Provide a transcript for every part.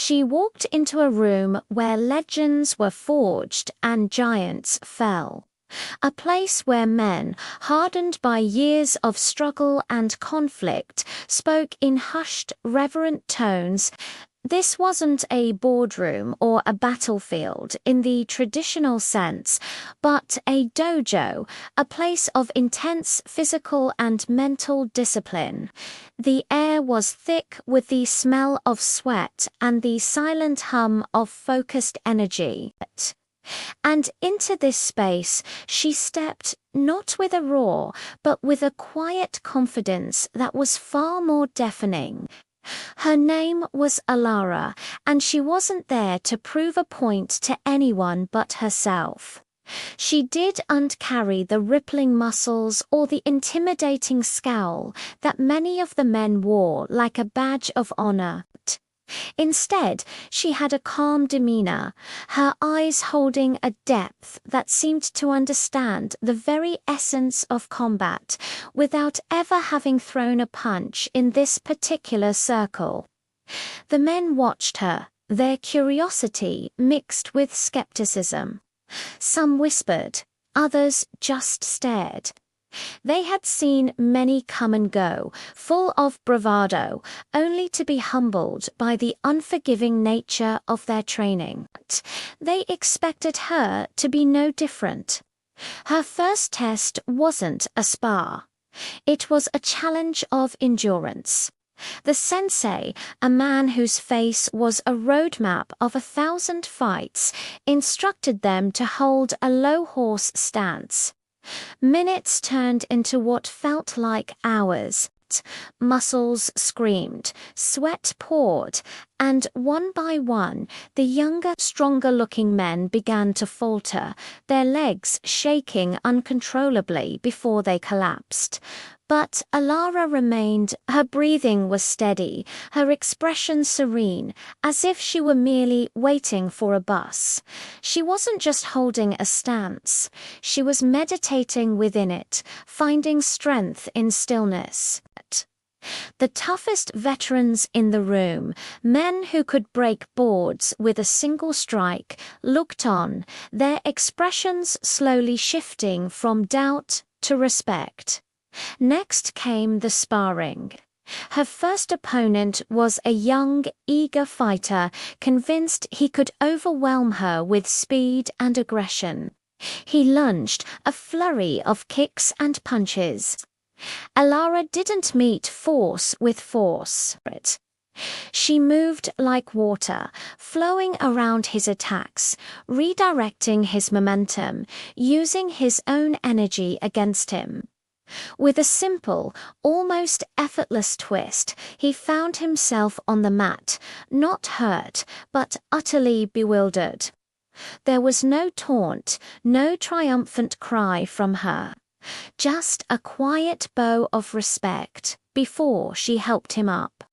She walked into a room where legends were forged and giants fell. A place where men, hardened by years of struggle and conflict, spoke in hushed, reverent tones. This wasn't a boardroom or a battlefield in the traditional sense, but a dojo, a place of intense physical and mental discipline. The air was thick with the smell of sweat and the silent hum of focused energy. And into this space she stepped, not with a roar, but with a quiet confidence that was far more deafening. Her name was Alara, and she wasn't there to prove a point to anyone but herself. She didn't carry the rippling muscles or the intimidating scowl that many of the men wore like a badge of honor. Instead, she had a calm demeanor, her eyes holding a depth that seemed to understand the very essence of combat without ever having thrown a punch in this particular circle. The men watched her, their curiosity mixed with skepticism. Some whispered, others just stared. They had seen many come and go, full of bravado, only to be humbled by the unforgiving nature of their training. They expected her to be no different. Her first test wasn't a spar. It was a challenge of endurance. The sensei, a man whose face was a roadmap of 1,000 fights, instructed them to hold a low horse stance. Minutes turned into what felt like hours. Muscles screamed, sweat poured, and one by one, the younger, stronger-looking men began to falter, their legs shaking uncontrollably before they collapsed. But Alara remained, her breathing was steady, her expression serene, as if she were merely waiting for a bus. She wasn't just holding a stance, she was meditating within it, finding strength in stillness. The toughest veterans in the room, men who could break boards with a single strike, looked on, their expressions slowly shifting from doubt to respect. Next came the sparring. Her first opponent was a young, eager fighter, convinced he could overwhelm her with speed and aggression. He lunged, a flurry of kicks and punches. Alara didn't meet force with force. She moved like water, flowing around his attacks, redirecting his momentum, using his own energy against him. With a simple, almost effortless twist, he found himself on the mat, not hurt, but utterly bewildered. There was no taunt, no triumphant cry from her. Just a quiet bow of respect before she helped him up.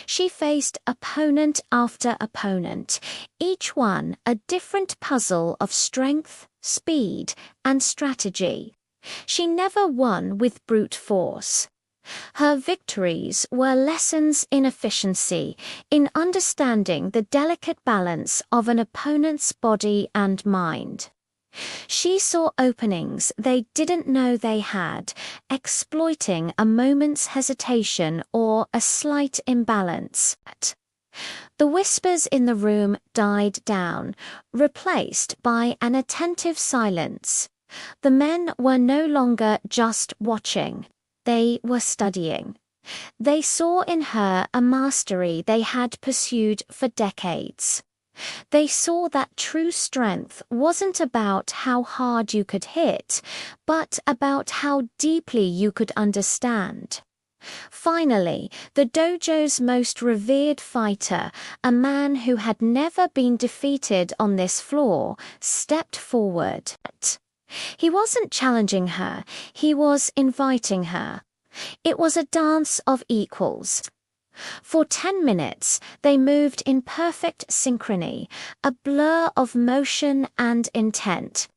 She faced opponent after opponent, each one a different puzzle of strength, speed, and strategy. She never won with brute force. Her victories were lessons in efficiency, in understanding the delicate balance of an opponent's body and mind. She saw openings they didn't know they had, exploiting a moment's hesitation or a slight imbalance. The whispers in the room died down, replaced by an attentive silence. The men were no longer just watching, they were studying. They saw in her a mastery they had pursued for decades. They saw that true strength wasn't about how hard you could hit, but about how deeply you could understand. Finally, the dojo's most revered fighter, a man who had never been defeated on this floor, stepped forward. He wasn't challenging her, he was inviting her. It was a dance of equals. For 10 minutes, they moved in perfect synchrony, a blur of motion and intent.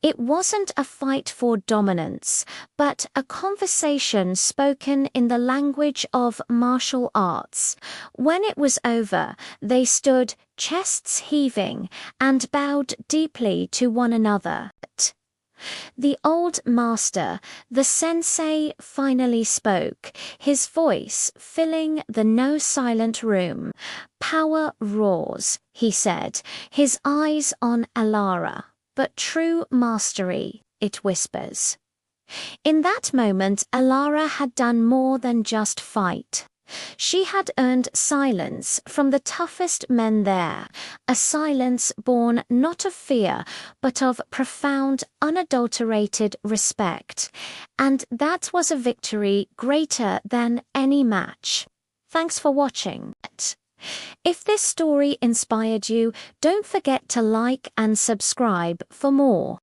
It wasn't a fight for dominance, but a conversation spoken in the language of martial arts. When it was over, they stood, chests heaving, and bowed deeply to one another. The old master, the sensei, finally spoke, his voice filling the no-silent room. "Power roars," he said, his eyes on Alara. "But true mastery," it whispers. In that moment, Alara had done more than just fight. She had earned silence from the toughest men there, a silence born not of fear, but of profound, unadulterated respect. And that was a victory greater than any match. Thanks for watching. If this story inspired you, don't forget to like and subscribe for more.